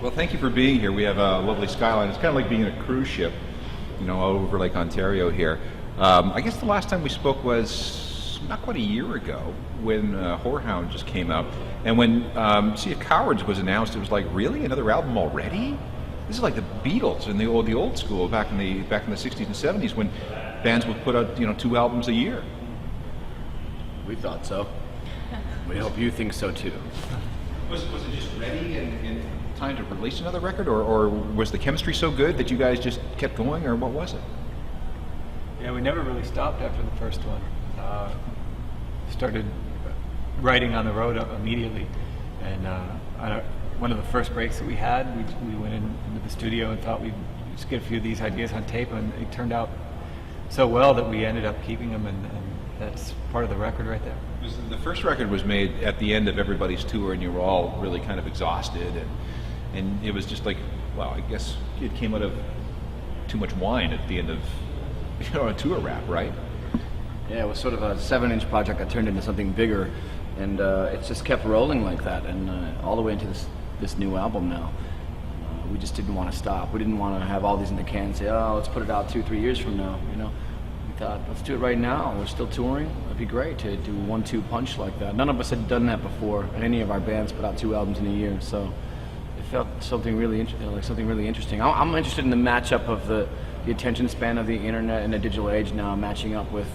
Well, thank you for being here. We have a lovely skyline. It's kind of like being in a cruise ship, over Lake Ontario here. I guess the last time we spoke was not quite a year ago when Whorehound just came out. And when Sea of Cowards was announced, it was like, really? Another album already? This is like the Beatles in the old school back in the 60s and 70s when bands would put out 2 albums a year. We thought so. We hope you think so too. Was it just ready and time to release another record, or was the chemistry so good that you guys just kept going, or what was it? Yeah, we never really stopped after the first one. Started writing on the road immediately, and one of the first breaks that we had, we went into the studio and thought we'd just get a few of these ideas on tape, and it turned out so well that we ended up keeping them, and that's part of the record right there. The first record was made at the end of everybody's tour, and you were all really kind of exhausted, and it was just like, well, I guess it came out of too much wine at the end of a tour wrap, right? Yeah, it was sort of a 7-inch project that turned into something bigger, and it's just kept rolling like that, and all the way into this new album now. We just didn't want to stop. We didn't want to have all these in the can and say, oh, let's put it out 2-3 years from now. We thought, let's do it right now. We're still touring. It'd be great to do 1-2 punch like that. None of us had done that before. Any of our bands put out 2 albums in a year, so it felt something really interesting. I'm interested in the matchup of the attention span of the internet and the digital age now, matching up with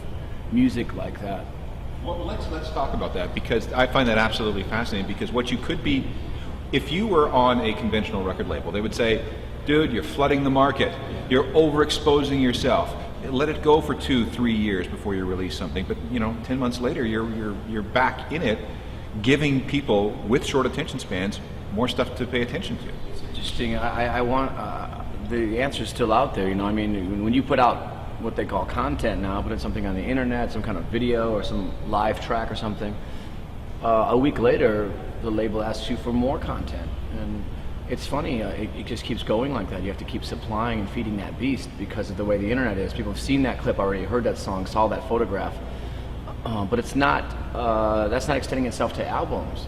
music like that. Well, let's talk about that, because I find that absolutely fascinating. Because what you could be, if you were on a conventional record label, they would say, dude, you're flooding the market, you're overexposing yourself. Let it go for 2-3 years before you release something. But 10 months later, you're back in it, giving people with short attention spans more stuff to pay attention to. It's interesting. I want the answer's still out there. When you put out what they call content now, put in something on the internet, some kind of video or some live track or something, a week later the label asks you for more content, and it's funny, it just keeps going like that. You have to keep supplying and feeding that beast because of the way the internet is. People have seen that clip already, heard that song, saw that photograph, but it's not that's not extending itself to albums.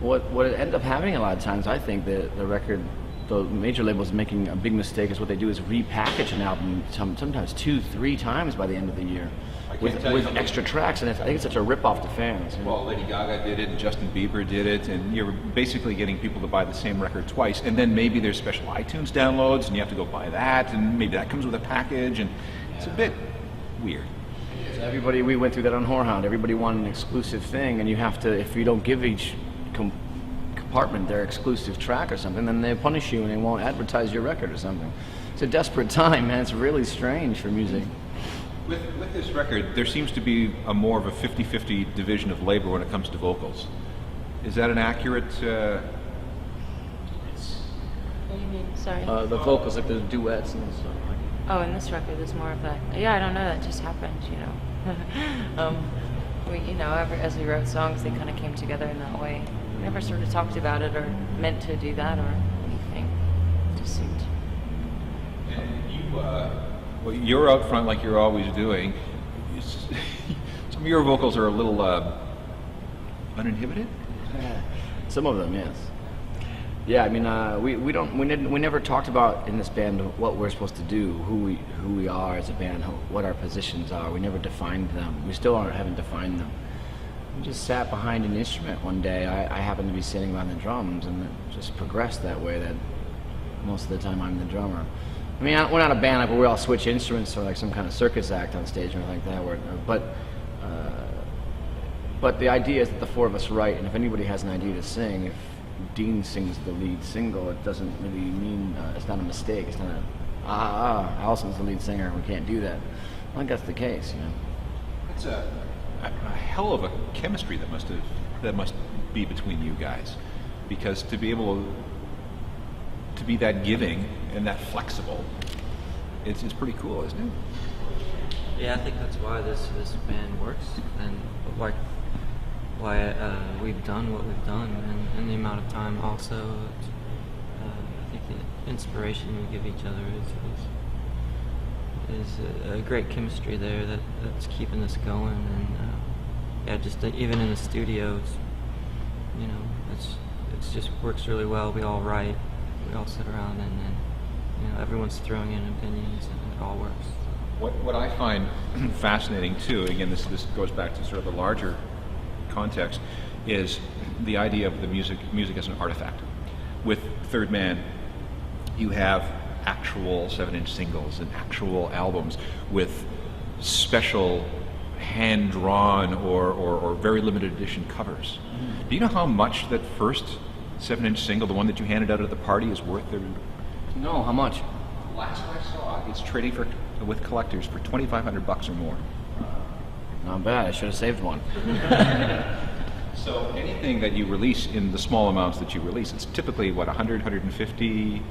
What it ends up happening a lot of times, I think, the major labels making a big mistake is what they do is repackage an album sometimes 2-3 times by the end of the year with extra tracks, and I think it's such a rip-off to fans. Well, Lady Gaga did it, and Justin Bieber did it, and you're basically getting people to buy the same record twice, and then maybe there's special iTunes downloads, and you have to go buy that, and maybe that comes with a package, and it's a bit weird. Everybody, we went through that on Whorehound. Everybody wanted an exclusive thing, and you have to, if you don't give each compartment their exclusive track or something, then they punish you and they won't advertise your record or something. It's a desperate time, man. It's really strange for music. With this record, there seems to be more of a 50-50 division of labor when it comes to vocals. Is that an accurate? What do you mean? Sorry. The vocals, like the duets and stuff. Oh, in this record, there's more of that. Yeah, I don't know. That just happened, as we wrote songs, they kind of came together in that way. We never sort of talked about it or meant to do that or anything. It just seemed. And you're out front like you're always doing. Some of your vocals are a little uninhibited. Some of them, yes. Yeah, we never talked about in this band what we're supposed to do, who we are as a band, what our positions are. We never defined them. We still haven't defined them. We just sat behind an instrument one day. I happened to be sitting behind the drums, and it just progressed that way. That most of the time I'm the drummer. We're not a band where we all switch instruments or like some kind of circus act on stage or anything like that. But the idea is that the 4 of us write, and if anybody has an idea to sing, if Dean sings the lead single, it doesn't really mean it's not a mistake. It's not Allison's the lead singer. We can't do that. I think that's the case. It's a hell of a chemistry that must be between you guys, because to be able to be that giving and that flexible, it's pretty cool, isn't it? Yeah, I think that's why this band works, and why we've done what we've done, and the amount of time also. I think the inspiration we give each other is a great chemistry there that's keeping us going, and just even in the studios, it's just works really well. We all write we all sit around and then, everyone's throwing in opinions and it all works. What I find fascinating too, again, this goes back to sort of the larger context, is the idea of the music as an artifact. With Third Man, you have actual 7-inch singles and actual albums with special hand-drawn or very limited edition covers. Do you know how much that first 7-inch single, the one that you handed out at the party, is worth? No, how much? Last I saw, it's trading with collectors for $2,500 or more. Not bad. I should have saved one. So anything that you release in the small amounts that you release, it's typically what, 100, 150?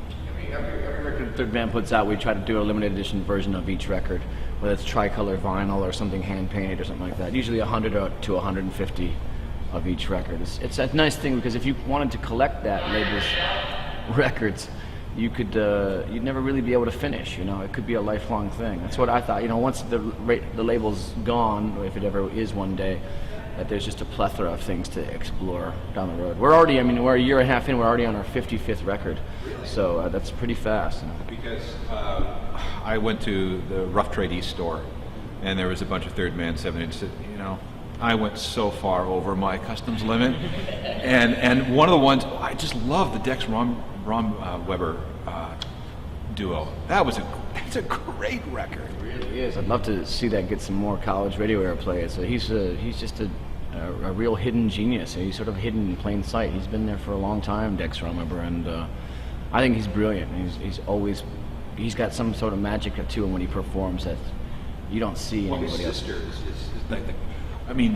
Every record Third Man puts out, we try to do a limited edition version of each record, whether it's tricolor vinyl or something hand painted or something like that. Usually 100 to 150 of each record. It's a nice thing because if you wanted to collect that label's records, you could you'd never really be able to finish. It could be a lifelong thing. That's what I thought. Once the label's gone, or if it ever is one day, that there's just a plethora of things to explore down the road. We're a year and a half in. We're already on our 55th record, so that's pretty fast. Because I went to the Rough Trade East store, and there was a bunch of Third Man 7-inch. I went so far over my customs limit, and one of the ones I just love, the Dex Rom Weber duo. That's a great record. It really is. I'd love to see that get some more college radio airplay. He's just a real hidden genius. He's sort of hidden in plain sight. He's been there for a long time, Dex Weber, and I think he's brilliant. He's got some sort of magic to him when he performs that you don't see in anybody else. His sister is like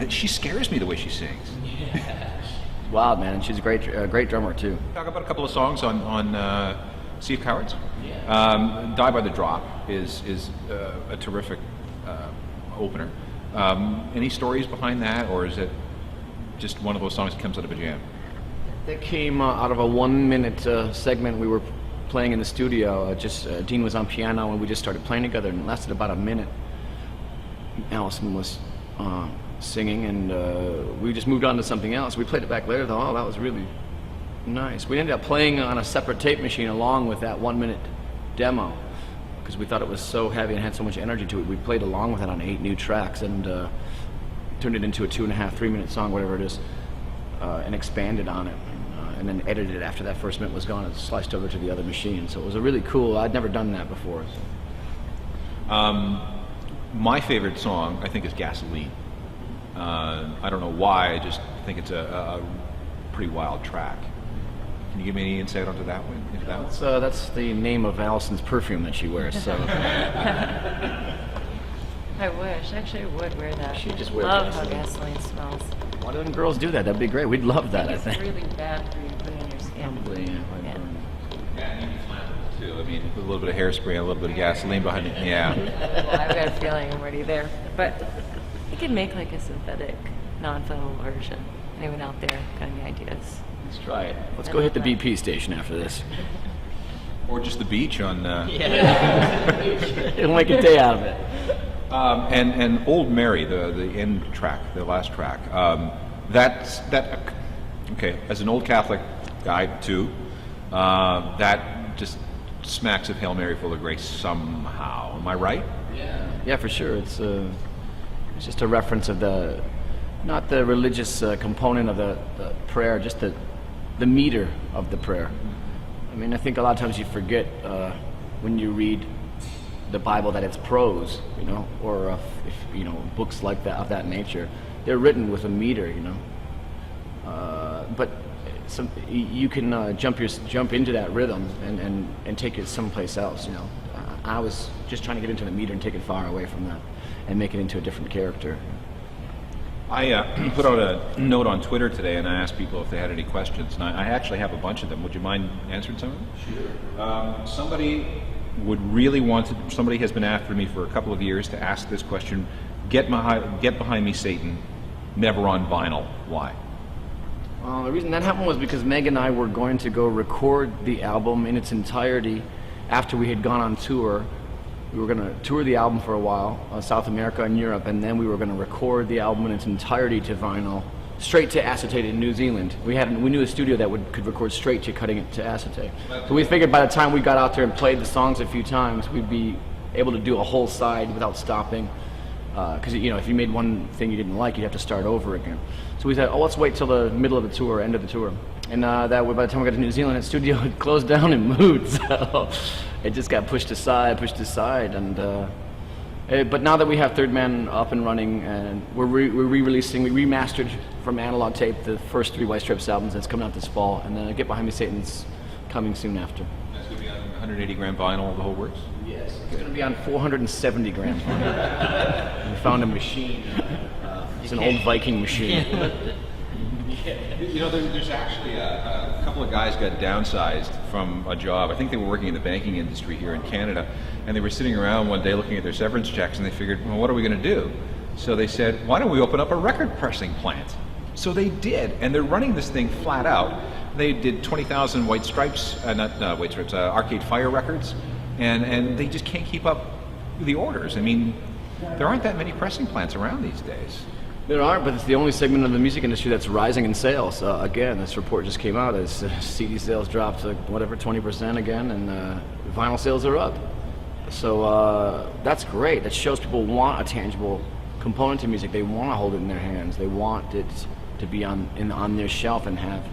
she scares me the way she sings. Yeah. Wild, man, and she's a great drummer too. Talk about a couple of songs on Sea of Cowards. Yeah. Die by the Drop is a terrific opener. Any stories behind that, or is it just one of those songs that comes out of a jam? That came out of a 1-minute segment we were playing in the studio. Dean was on piano and we just started playing together, and it lasted about a minute. Allison was singing, and we just moved on to something else. We played it back later, though. Oh, that was really nice. We ended up playing on a separate tape machine along with that 1-minute demo because we thought it was so heavy and had so much energy to it. We played along with it on 8 new tracks and turned it into a 2.5, 3-minute song, whatever it is, and expanded on it. And then edited it after that first minute was gone and sliced over to the other machine. So it was a really cool. I'd never done that before. So. My favorite song, I think, is Gasoline. I don't know why, I just think it's a pretty wild track. Can you give me any insight onto that one? That's the name of Allison's perfume that she wears. So. I wish. Actually, I would wear that. She just wears love how gasoline smells. Why don't girls do that? That'd be great. We'd love that, I think. It's really bad for you to put on your skin. Probably, yeah. Yeah, and you can flammable too. I mean, with a little bit of hairspray, a little bit of gasoline behind it. Yeah. Well, I've got a feeling I'm already there. But you could make like a synthetic, non-flammable version. Anyone out there got any ideas? Let's try it. Let's go hit the BP station after this. Or just the beach on. It'll make a day out of it. And Old Mary, the end track, the last track. Okay, as an old Catholic guy too, that just smacks of Hail Mary full of grace somehow. Am I right? Yeah, for sure. It's just a reference of not the religious component of the prayer, just the meter of the prayer. I mean, I think a lot of times you forget when you read the Bible that it's prose, or books like that of that nature. They're written with a meter, but you can jump into that rhythm and take it someplace else. I was just trying to get into the meter and take it far away from that and make it into a different character. I put out a note on Twitter today and I asked people if they had any questions, and I actually have a bunch of them. Would you mind answering some of them? Sure. Somebody has been after me for a couple of years to ask this question: Get behind me, Satan. Never on vinyl. Why? The reason that happened was because Meg and I were going to go record the album in its entirety after we had gone on tour. We were going to tour the album for a while, South America and Europe, and then we were going to record the album in its entirety to vinyl straight to acetate in New Zealand. We knew a studio that could record straight to cutting it to acetate. So we figured by the time we got out there and played the songs a few times, we'd be able to do a whole side without stopping. Because if you made one thing you didn't like, you'd have to start over again. So we said, let's wait till the middle of the tour, end of the tour. And that way, by the time we got to New Zealand, the studio had closed down and moved. So it just got pushed aside. And but now that we have Third Man up and running, and we're re-releasing, we remastered from analog tape the first 3 White Stripes albums that's coming out this fall, and then Get Behind Me Satan's coming soon after. That's going to be on 180 gram vinyl, the whole works? Yes, it's going to be on 470 grams. We found a machine. It's an old Viking machine. There's actually a couple of guys got downsized from a job. I think they were working in the banking industry here in Canada, and they were sitting around one day looking at their severance checks, and they figured, well, what are we going to do? So they said, why don't we open up a record pressing plant? So they did, and they're running this thing flat out. They did 20,000 White Stripes, Arcade Fire records, and they just can't keep up with the orders. I mean, there aren't that many pressing plants around these days. There aren't, but it's the only segment of the music industry that's rising in sales. Again, this report just came out as CD sales dropped to 20% again, and vinyl sales are up. So that's great. That shows people want a tangible component to music. They want to hold it in their hands. They want it to be on their shelf and have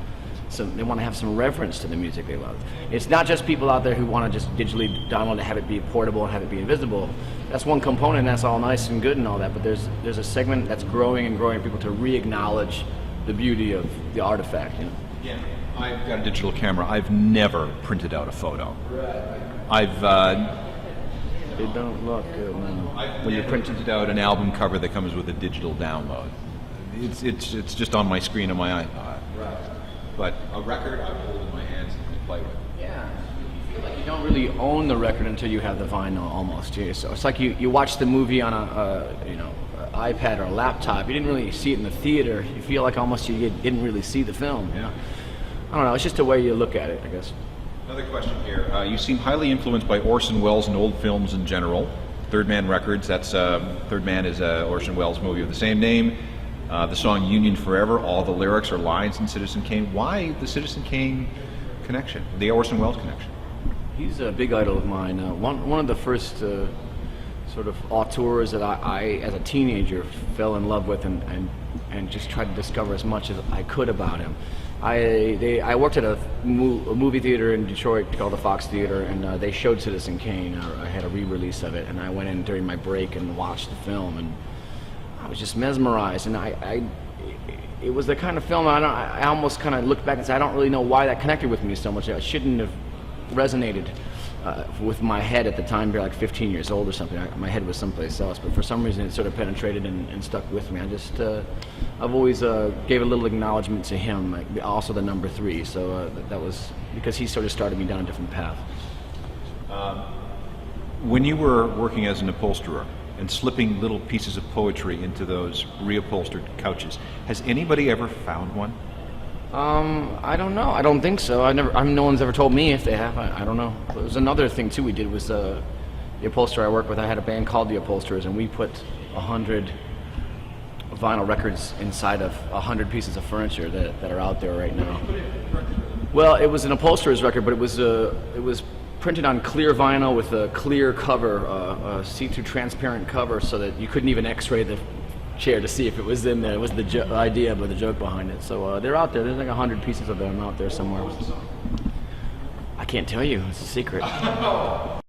some. They want to have some reverence to the music they love. It's not just people out there who want to just digitally download to have it be portable and have it be invisible. That's one component, and that's all nice and good and all that, but there's a segment that's growing and growing, people to re-acknowledge the beauty of the artifact, Yeah. I've got a digital camera. I've never printed out a photo. I've They don't look good, man. when you printed out an album cover that comes with a digital download. It's just on my screen on my iPod. Right. But a record I hold in my hands and can play with. Yeah. You feel like you don't really own the record until you have the vinyl almost. So it's like you watch the movie on an iPad or a laptop. You didn't really see it in the theater. You feel like almost you didn't really see the film. Yeah. I don't know. It's just a way you look at it, I guess. Another question here. You seem highly influenced by Orson Welles and old films in general. Third Man Records, Third Man is a Orson Welles movie of the same name. The song Union Forever, all the lyrics are lines in Citizen Kane. Why the Citizen Kane connection, the Orson Welles connection? He's a big idol of mine. One of the first sort of auteurs that I, as a teenager, fell in love with and just tried to discover as much as I could about him. I worked at a movie theater in Detroit called the Fox Theater, and they showed Citizen Kane. I had a re-release of it, and I went in during my break and watched the film, and I was just mesmerized. And it was the kind of film I almost kind of looked back and said, I don't really know why that connected with me so much. I shouldn't have resonated with my head at the time, like 15 years old or something. My head was someplace else, but for some reason it sort of penetrated and stuck with me. I've always gave a little acknowledgement to him, also the number 3. So that was because he sort of started me down a different path. When you were working as an upholsterer and slipping little pieces of poetry into those reupholstered couches, has anybody ever found one? I don't know. I don't think so. No one's ever told me if they have. I don't know. There was another thing too we did was the upholsterer I work with. I had a band called the Upholsterers, and we put 100 vinyl records inside of 100 pieces of furniture that are out there right now. Well, it was an upholsterer's record, but it was printed on clear vinyl with a clear cover, a see-through transparent cover, so that you couldn't even X-ray the chair to see if it was in there. It was the idea, but the joke behind it. So they're out there. There's like 100 pieces of them out there somewhere. I can't tell you. It's a secret.